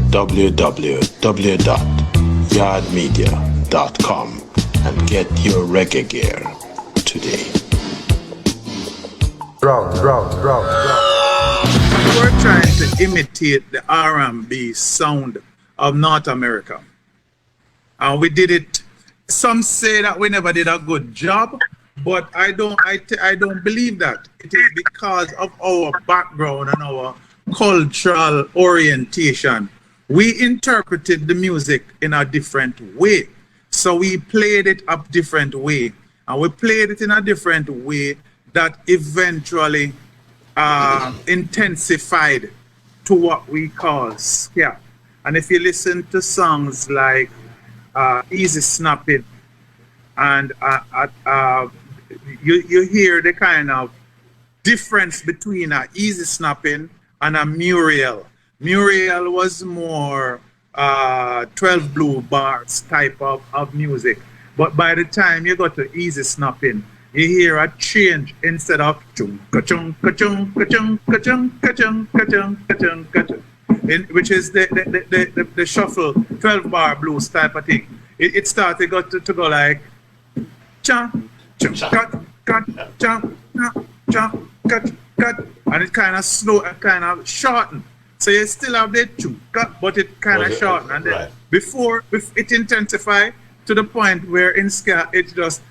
www.yardmedia.com and get your reggae gear today. We were trying to imitate the R&B sound of North America. And we did it. Some say that we never did a good job, but I don't believe that. It is because of our background and our cultural orientation. We interpreted the music in a different way. So we played it a different way. And we played it in a different way that eventually intensified to what we call ska. And if you listen to songs like Easy Snapping, and you hear the kind of difference between a Easy Snapping and a Muriel. Muriel was more 12 blue bars type of music. But by the time you got to Easy Snapping, you hear a change instead of chung ka-chung ka-chung ka-chung ka-chung ka-chung ka-chung ka-chung ka-chung, which is the shuffle 12 bar blues type of thing. It started to go like cha chung cut cut cha cha cut cut, and it kind of slow and kind of shorten. So you still have the chung cut, but it kind of shorten, and then before it intensify to the point where in ska it just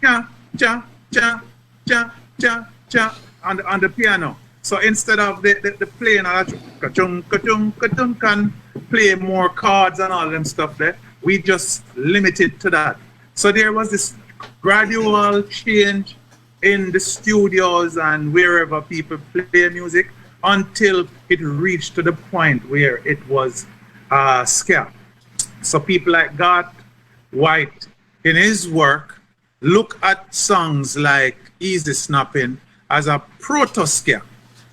cha cha cha cha cha cha on the piano. So instead of the playing of ka-chung ka-chung ka-chung can play more chords and all them stuff there, we just limited to that. So there was this gradual change in the studios and wherever people play music until it reached to the point where it was ska. So people like Garth White in his work look at songs like Easy Snapping as a proto-ska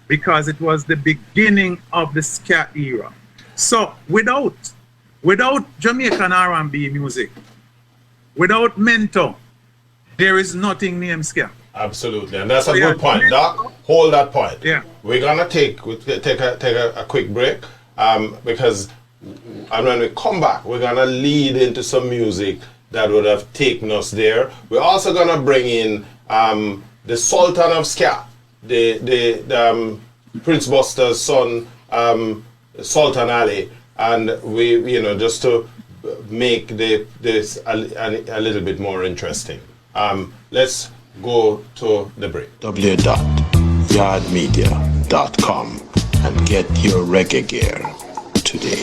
because it was the beginning of the ska era. So without Jamaican R&B music, without Mento, there is nothing named ska. Absolutely, and that's a good point, Doc. Hold that point. Yeah, we're gonna take a quick break because, and when we come back, we're gonna lead into some music that would have taken us there. We're also gonna bring in the Sultan of Ska, the Prince Buster's son, Sultan Ali, and we just to make this a little bit more interesting. Let's go to the break. www.yardmedia.com and get your reggae gear today.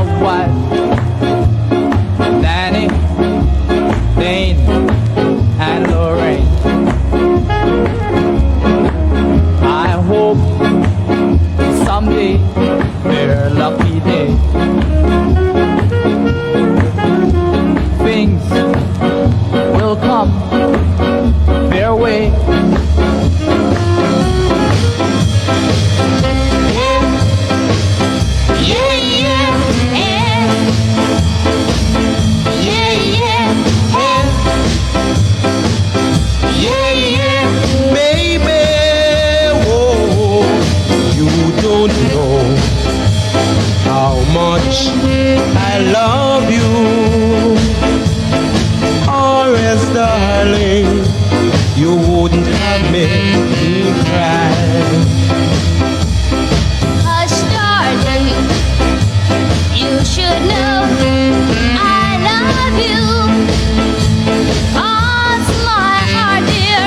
of wife, Danny, Dane, and Lorraine. I hope someday, their lucky day, things will come their way. How much I love you, or else, darling, you wouldn't have made me cry. Hush, darling, you should know I love you. 'Cause my heart, dear,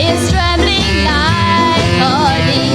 is trembling like a leaf.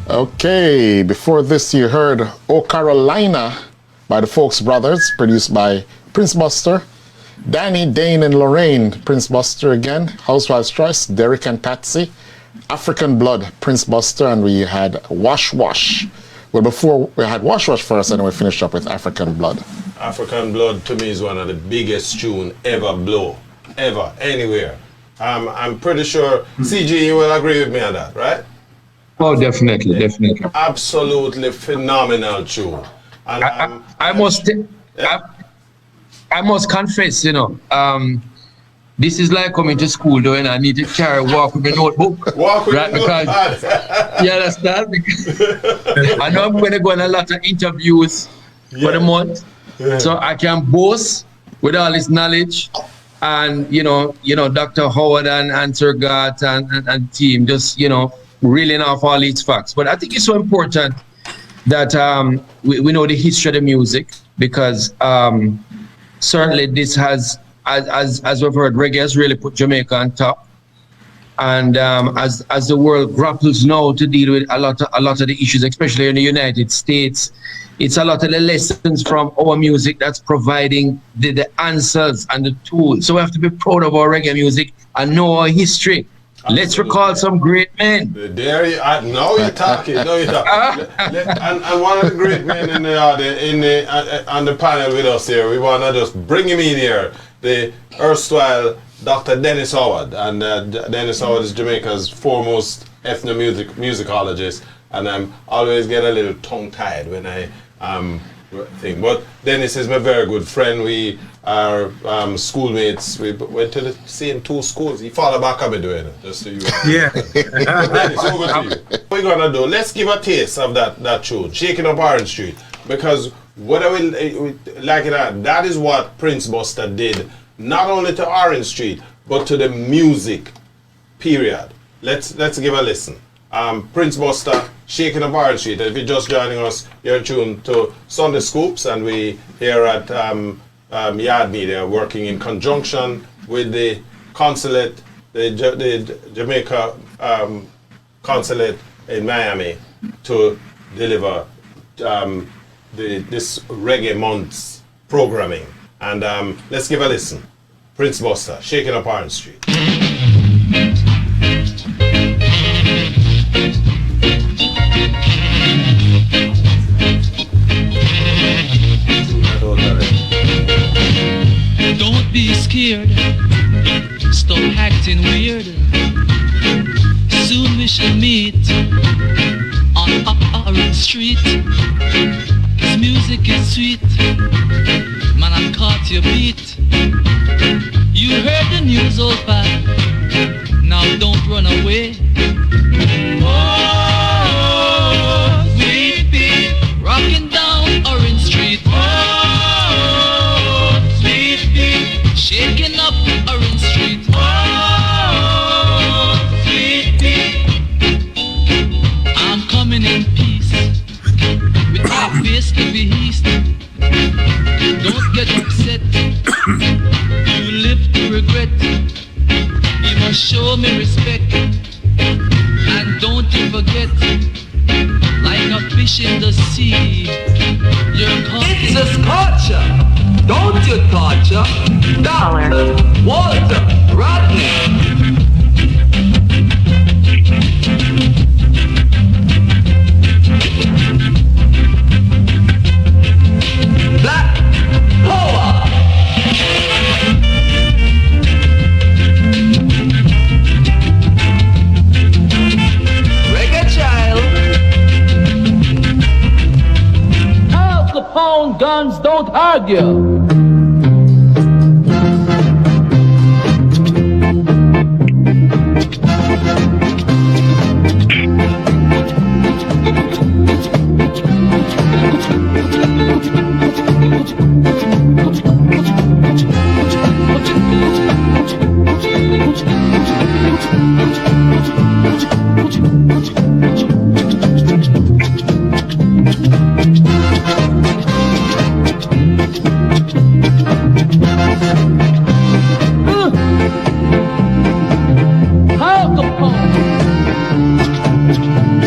Okay, before this you heard Oh Carolina by the Folks Brothers, produced by Prince Buster. Danny, Dane, and Lorraine, Prince Buster again. Housewife's Choice, Derek and Patsy. African Blood, Prince Buster, and we had Wash Wash. Well, before we had Wash Wash first, and then we finished up with African Blood. African Blood to me is one of the biggest tune ever blow, ever, anywhere. I'm pretty sure CG, you will agree with me on that, right? Oh, definitely, definitely. Absolutely phenomenal tune. And I must confess, you know, this is like coming to school though, and I need to walk with my notebook. Walk with right, your because you understand? I know I'm going to go on a lot of interviews for the month, so I can boast with all this knowledge. And you know, Dr. Howard and Sir Gart and team just, reeling off all these facts. But I think it's so important that we know the history of the music, because certainly this has, as we've heard, reggae has really put Jamaica on top. And as the world grapples now to deal with a lot of the issues, especially in the United States, it's a lot of the lessons from our music that's providing the answers and the tools. So we have to be proud of our reggae music and know our history. Absolutely. Let's recall some great men. There you are. Now you're talking. And one of the great men on the panel with us here, we want to just bring him in here. The erstwhile Dr. Dennis Howard. And Dennis Howard is Jamaica's foremost ethnomusicologist. And I always get a little tongue-tied when I think. But Dennis is my very good friend. We are schoolmates. We went to the same two schools. He followed back on me doing it, just so you know. Yeah. Dennis, over to you. What we're going to do, let's give a taste of that tune, Shaking Up Orange Street. Because whether we like it or not, that is what Prince Buster did, not only to Orange Street, but to the music, period. Let's give a listen. Prince Buster, Shaking Up Orange Street. If you're just joining us, you're tuned to Sunday Scoops, and we here at Yard Media working in conjunction with the consulate, the Jamaica consulate in Miami, to deliver this Reggae Month's programming. And let's give a listen. Prince Buster, Shaking Up Orange Street. Don't be scared, stop acting weird. Soon we shall meet on Orange Street. This music is sweet, man, I caught your beat. You heard the news, old pal, now don't run away. Oh, sweet pea, rocking down Orange Street. Oh, sweet pea, shaking up Orange Street. Oh, sweet pea, I'm coming in peace with my face to be east. Don't get upset, you live to regret. You must show me respect, and don't you forget, like a fish in the sea, you're caught. It's a scorcher, don't you torture. Dr. Walter Rodney. Black power. Reggae child. Al Capone, guns don't argue. Al Capone.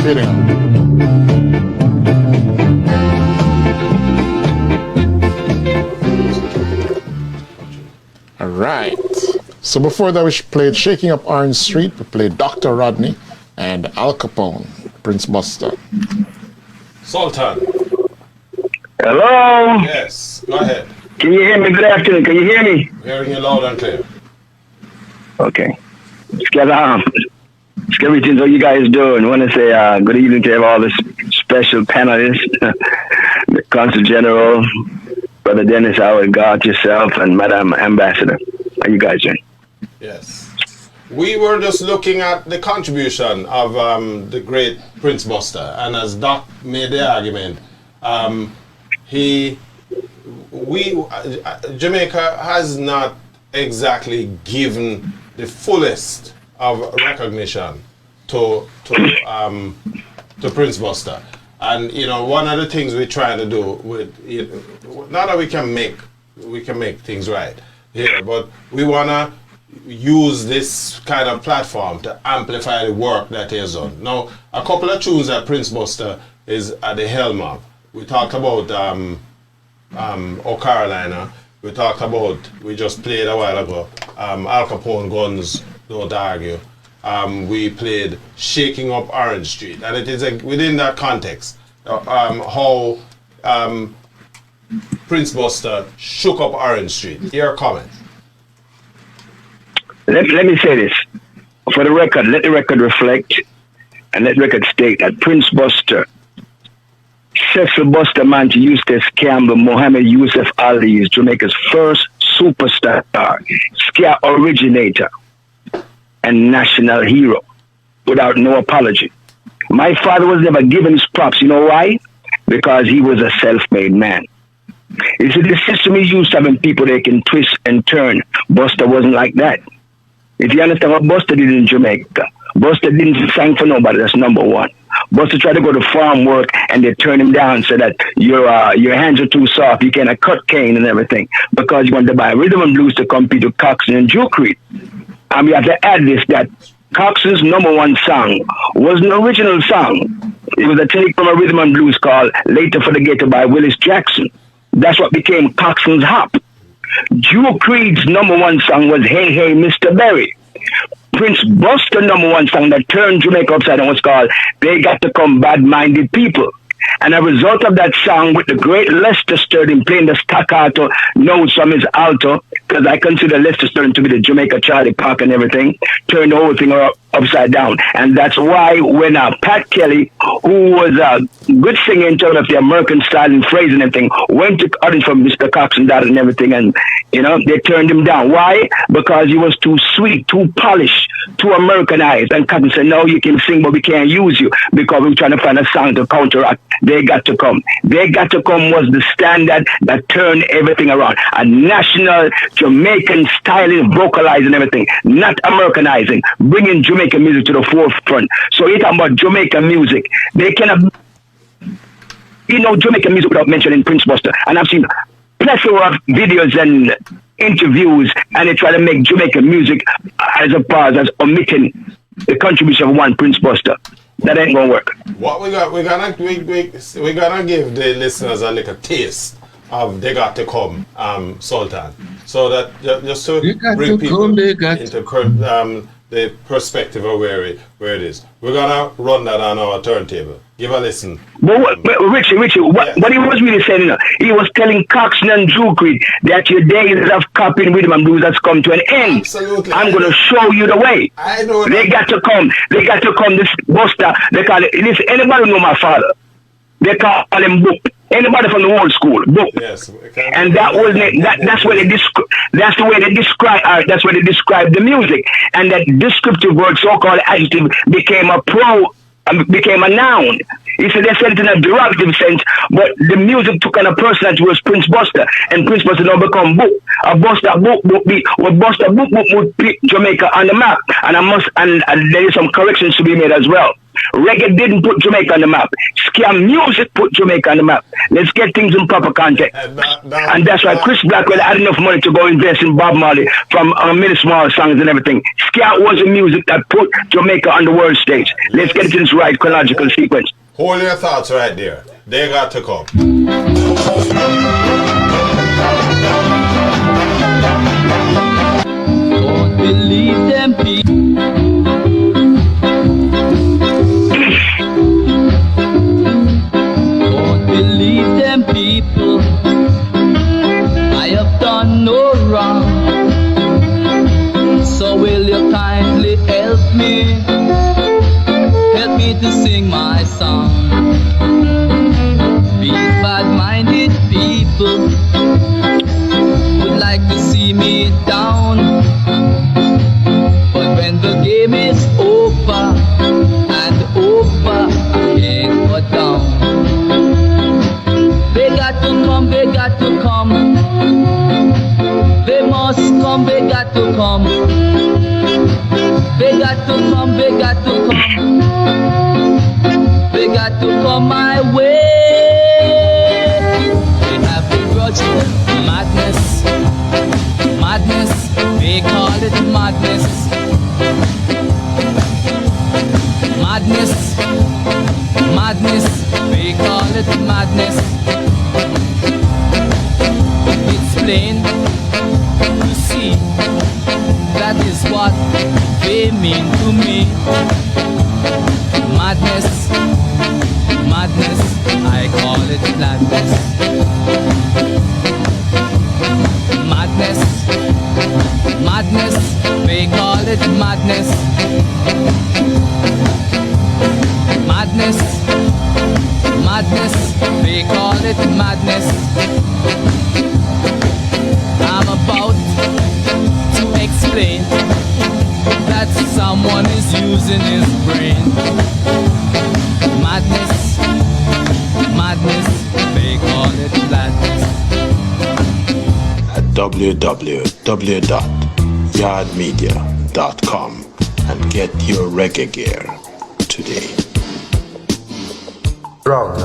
Fading out. All right. So before that, we played Shaking Up Orange Street. We played Dr. Rodney and Al Capone, Prince Buster. Sultan. Hello. Yes, go ahead. Can you hear me? Good afternoon. Can you hear me? Hearing you loud and clear. Okay. Greetings. How you guys doing? I want to say good evening to all the special panelists, the Consul General, Brother Dennis Howard, God, yourself, and Madam Ambassador. How you guys doing? Yes. We were just looking at the contribution of the great Prince Buster, and as Doc made the argument, Jamaica has not exactly given the fullest of recognition to Prince Buster. And you know, one of the things we're trying to do with, not that we can make things right here, but we wanna use this kind of platform to amplify the work that he has done. Now, a couple of tunes that Prince Buster is at the helm of. We talked about O Carolina. We talked about, we just played a while ago, Al Capone, Guns Don't Argue. We played Shaking Up Orange Street, and it is within that context how Prince Buster shook up Orange Street. Your comment. Let me say this. For the record, let the record reflect, and let the record state that Prince Buster, Cecil Buster Manti Eustace Campbell, Mohammed Yusuf Ali is Jamaica's first superstar, scare originator, and national hero, without no apology. My father was never given his props. You know why? Because he was a self-made man. You see, the system is used to having people they can twist and turn. Buster wasn't like that. If you understand what Buster did in Jamaica, Buster didn't sing for nobody. That's number one. Buster tried to go to farm work, and they turned him down, so that your hands are too soft. You cannot cut cane and everything, because you want to buy rhythm and blues to compete with Coxsone and Duke Reed. And we have to add this, that Coxon's number one song was an original song. It was a take from a rhythm and blues called Later for the Ghetto by Willis Jackson. That's what became Coxon's Hop. Drew Creed's number one song was Hey Hey Mr. Berry. Prince Buster's number one song that turned Jamaica upside down was called They Got to Come Bad-Minded People. And a result of that song, with the great Lester Sterling playing the staccato notes from his alto, because I consider Lester Sterling to be the Jamaica Charlie Parker and everything, turned the whole thing upside down. And that's why when Pat Kelly, who was a good singer in terms of the American style and phrase and everything, went to audition for Mr. Cox and that and everything, and they turned him down. Why? Because he was too sweet, too polished, too Americanized. And Cotton said, no, you can sing, but we can't use you because we're trying to find a song to counteract. They Got to Come. They Got to Come was the standard that turned everything around. A national Jamaican styling, vocalizing everything, not Americanizing, bringing Jamaican music to the forefront. So you're talking about Jamaican music. They cannot, Jamaican music without mentioning Prince Buster. And I've seen plethora of videos and interviews, and they try to make Jamaican music as omitting the contribution of one Prince Buster. That ain't gonna work. What we're gonna give the listeners a little taste of They Got to Come, Sultan, so that just to bring people into the perspective of where it is. We're gonna run that on our turntable. Give a listen. But Richie, what he was really saying, he was telling Coxon and Drew Creed that your days of copying rhythm and blues has come to an end. Absolutely. I'm going to show you the way. I know. They got to come. They got to come. This Buster, they call it. Listen, anybody know my father? They call him Boothe. Anybody from the old school, Boothe. Yes. And that was that's where they that's the way they describe art. That's where they describe the music. And that descriptive word, so-called adjective, became a noun. He said they said it in a derogative sense, but the music took on a personality was Prince Buster, and Prince Buster now become Boothe. A Buster Boothe would put Jamaica on the map, and there is some corrections to be made as well. Reggae didn't put Jamaica on the map. Scam music put Jamaica on the map. Let's get things in proper context. And that's why Chris Blackwell had enough money to go invest in Bob Marley from many small songs and everything. Scam was the music that put Jamaica on the world stage. Let's get it in its right chronological sequence. Hold your thoughts right there. They got to come. Don't believe them people. Don't believe them people. I have done no wrong. So will you kindly help me? Help me to sing my song. These bad-minded people would like to see me down, but when the game is over and over, I can't go down. They got to come, they got to come. They must come, they got to come. They got to come, they got to come. They got to come my way. They have begrudged madness. Madness, they call it madness. Madness, madness, they call it madness. It's plain to see, that is what they mean to me. Madness, madness, I call it madness. Madness, madness, they call it madness. Madness, madness, they call it madness. I'm about to explain that someone is using his brain. Madness, madness, they call it madness. At www.yardmedia.com and get your reggae gear today. Drop.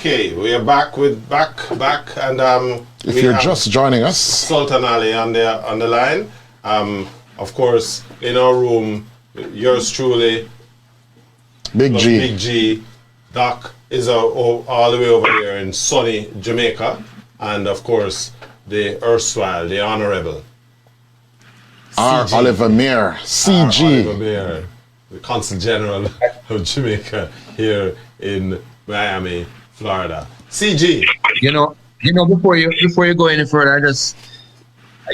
Okay, we are back and If you're just joining us, Sultan Ali on the line. Of course, in our room, yours truly, Big G. Big G. Doc is all the way over here in sunny Jamaica, and of course, the erstwhile, the honorable R. CG. Oliver Mayer, CG. Oliver Mayer, the Consul General of Jamaica here in Miami, Florida. CG. You know, before you go any further, I just,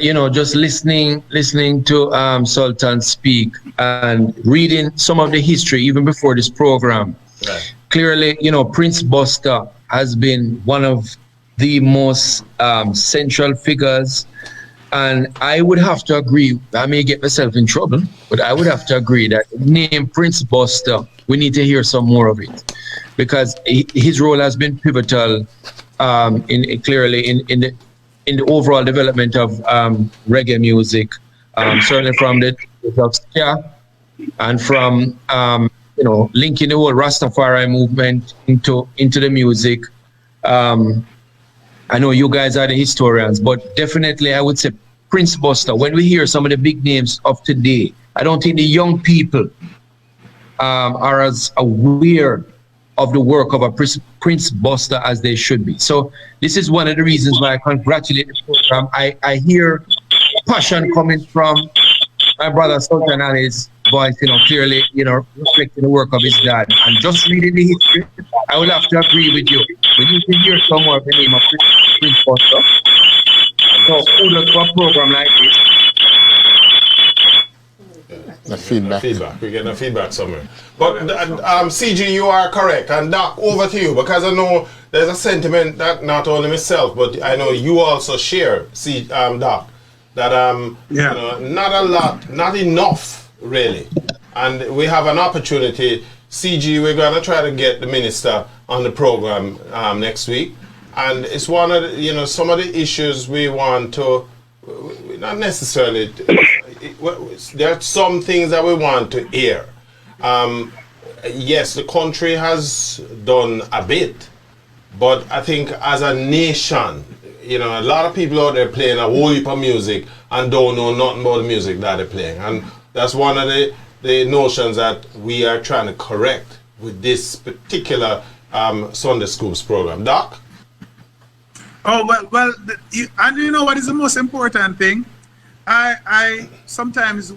just listening to Sultan speak and reading some of the history even before this program. Right. Clearly, Prince Buster has been one of the most central figures, and I would have to agree. I may get myself in trouble, but I would have to agree that the name Prince Buster, we need to hear some more of it, because his role has been pivotal in the overall development of reggae music, certainly from the of ska and from linking the whole Rastafari movement into the music. I know you guys are the historians, but definitely I would say Prince Buster. When we hear some of the big names of today, I don't think the young people are as aware of the work of a Prince Buster as they should be. So this is one of the reasons why I congratulate the program. I hear passion coming from my brother Sultan Ali's voice, clearly, reflecting the work of his dad. And just reading the history, I will have to agree with you. We need to hear some more of the name of Prince Buster. So kudos for a program like this. The feedback. We're getting a feedback somewhere. But CG, you are correct. And Doc, over to you, because I know there's a sentiment that not only myself, but I know you also share, Doc, that not a lot, not enough, really. And we have an opportunity. CG, we're going to try to get the minister on the program next week. And it's one of the, some of the issues we want to, not necessarily, there are some things that we want to hear. Yes, the country has done a bit, but I think as a nation, a lot of people out there playing a whole heap of music and don't know nothing about the music that they're playing. And that's one of the notions that we are trying to correct with this particular Sunday Scoops program. Doc? Oh, well, and you know what is the most important thing? I sometimes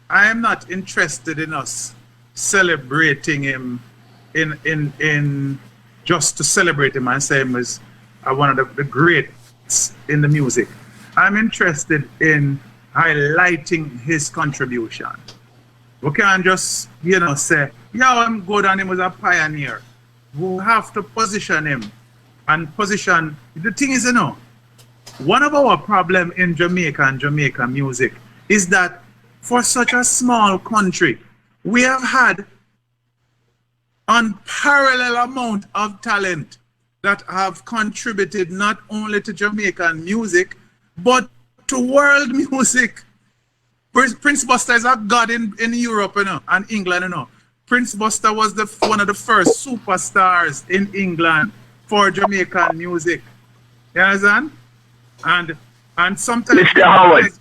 I am not interested in us celebrating him in just to celebrate him and say him as one of the greats in the music. I'm interested in highlighting his contribution. We can't just, say, I'm good and him was a pioneer. We have to position him and position. The thing is, one of our problems in Jamaica and Jamaica music is that for such a small country, we have had unparalleled amount of talent that have contributed not only to Jamaican music, but to world music. Prince Buster is a god in Europe, and England, Prince Buster was one of the first superstars in England for Jamaican music. You understand? And sometimes Mr. Howard.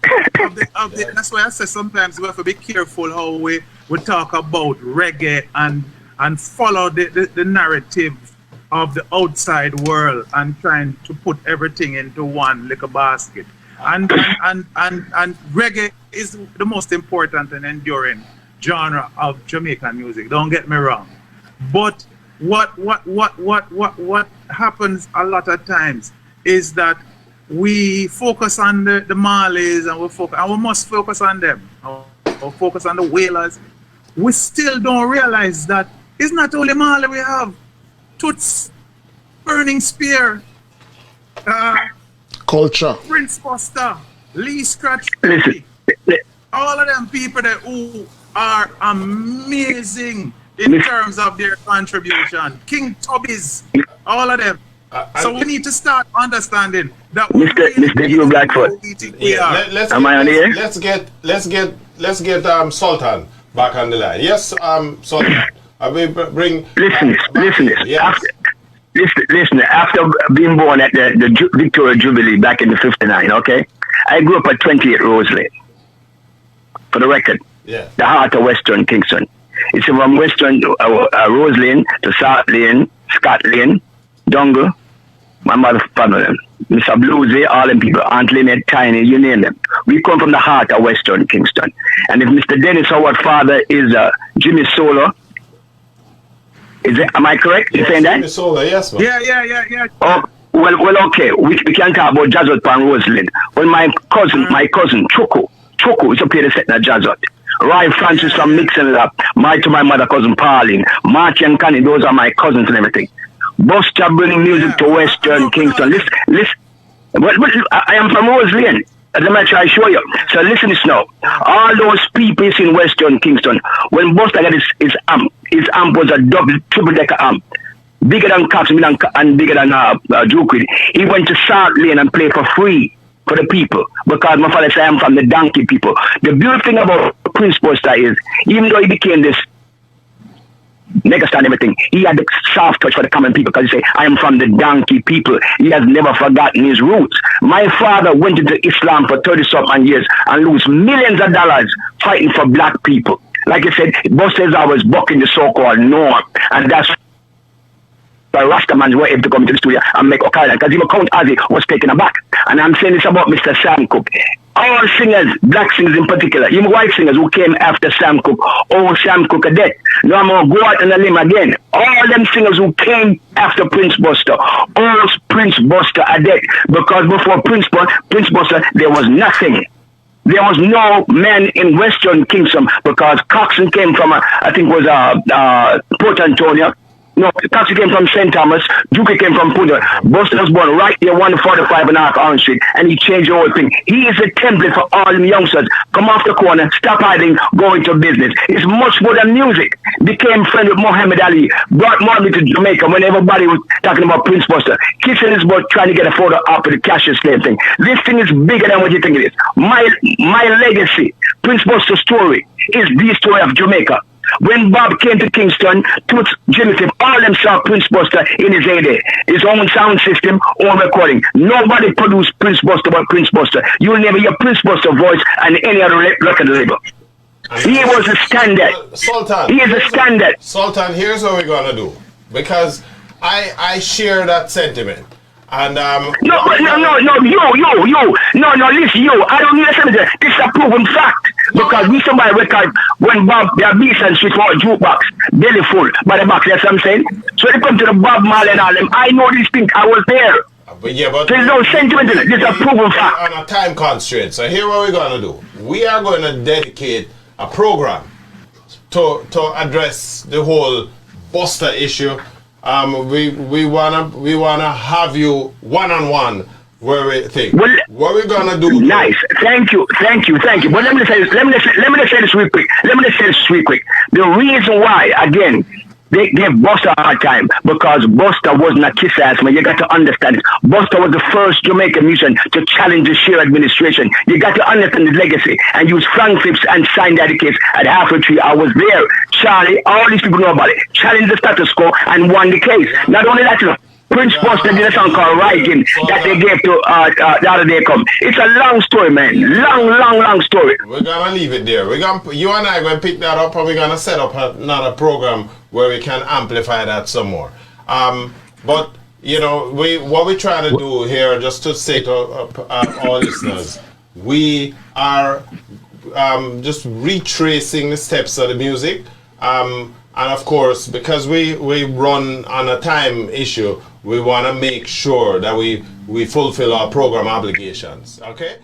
that's why I say sometimes we have to be careful how we talk about reggae and follow the narrative of the outside world and trying to put everything into one little basket. And reggae is the most important and enduring genre of Jamaican music. Don't get me wrong. But what happens a lot of times is that we focus on the Marleys and we must focus on them. Or focus on the Wailers. We still don't realize that it's not only Marley we have. Toots, Burning Spear, Culture, Prince Buster, Lee Scratch, all of them people that who are amazing in terms of their contribution. King Tubbies, all of them. So we need to start understanding that we Mr. Blackford. Am I on the air? Let's get Sultan back on the line. Yes, Sultan. I will bring. Listen. Yes. Listen, after being born at the Victoria Jubilee back in the 59, okay? I grew up at 28 Rose Lane. For the record. Yeah. The heart of Western Kingston. It's from Western Rose Lane to South Lane, Scott Lane, Dongle, my mother family, Mr. Bluesy, all them people, Aunt Lynette, Tiny, you name them. We come from the heart of Western Kingston. And if Mr. Dennis Howard father is Jimmy Solar, am I correct in saying that? Jimmy Solar, yes, man. Yeah. Oh, well, okay. We can talk about Jazzot and Roseland. Well, my cousin, Choco is up here to set the Jazzot. Roy Francis from Mixon Lab, my mother cousin Pauline, Marty and Connie, those are my cousins and everything. Buster bringing music to Western Kingston. Listen. I am from Rose Lane. As a matter, I show you. So listen this now. All those people in Western Kingston, when Buster got his amp was a triple decker amp, bigger than Cox and bigger than Duke. He went to South Lane and played for free for the people, because my father said I'm from the donkey people. The beautiful thing about Prince Buster is, even though he became this megastar and everything, he had the soft touch for the common people, because he said, I am from the donkey people. He has never forgotten his roots. My father went into Islam for 30-something years and lost millions of dollars fighting for black people. Like I said, Buster is always bucking the so-called norm, and that's why Rastamans were able to come to the studio and make Okada, because even Count Ozzy was taken aback. And I'm saying this about Mr. Sam Cooke. All singers, black singers in particular, even white singers who came after Sam Cooke, Sam Cooke are dead. Now I'm going to go out on a limb again. All them singers who came after Prince Buster, all Prince Buster are dead. Because before Prince Buster, there was nothing. There was no man in Western Kingston, because Coxon came from, I think was Port Antonio. No, Coxon came from St. Thomas. Duke came from Punta. Buster was born right there, 145 and a half Orange Street, and he changed the whole thing. He is a template for all them youngsters. Come off the corner, stop hiding, go into business. It's much more than music. Became friend with Muhammad Ali, brought Marley to Jamaica when everybody was talking about Prince Buster, kissing his butt, trying to get a photo up with the Cassius Clay thing. This thing is bigger than what you think it is. My legacy, Prince Buster's story, is the story of Jamaica. When Bob came to Kingston, Toots, Jimmy Cliff, all them saw Prince Buster in his heyday. His own sound system, own recording. Nobody produced Prince Buster but Prince Buster. You'll never hear Prince Buster voice and any other record label. He was a standard. Sultan. He is a standard. Sultan, here's what we're gonna do. Because I share that sentiment. And No, you. Listen, you. I don't need to say that. This is a proven fact. Because we somebody record when Bob, their beats and street for a jukebox, belly full by the box, that's what I'm saying. So they come to the Bob Marley and all them. I know these things. I was there. But there's no sentiment in it. This is a proven fact. On a time constraint. So here what we're gonna do. We are going to dedicate a program to address the whole Buster issue. We wanna have you one-on-one where we think. Well, what we're gonna do. Nice. Thank you. But let me say this. Let me say this real quick. The reason why, again, they gave Buster a hard time, because Buster wasn't a kiss ass man. You got to understand it. Buster was the first Jamaican musician to challenge the Shear administration. You got to understand his legacy and use Frank Phipps and sign that case at Halfway Tree. I was there. Charlie, all these people know about it. Challenged the status quo and won the case. Not only that, Prince Buster did a song called Rising that they gave to the other day come. It's a long story, man. Long story. We're gonna leave it there. You and I are gonna pick that up, and we're gonna set up another program where we can amplify that some more. But you know, what we're trying to do here, just to say to our listeners, we are just retracing the steps of the music. And of course, because we run on a time issue, we want to make sure that we fulfill our program obligations. Okay?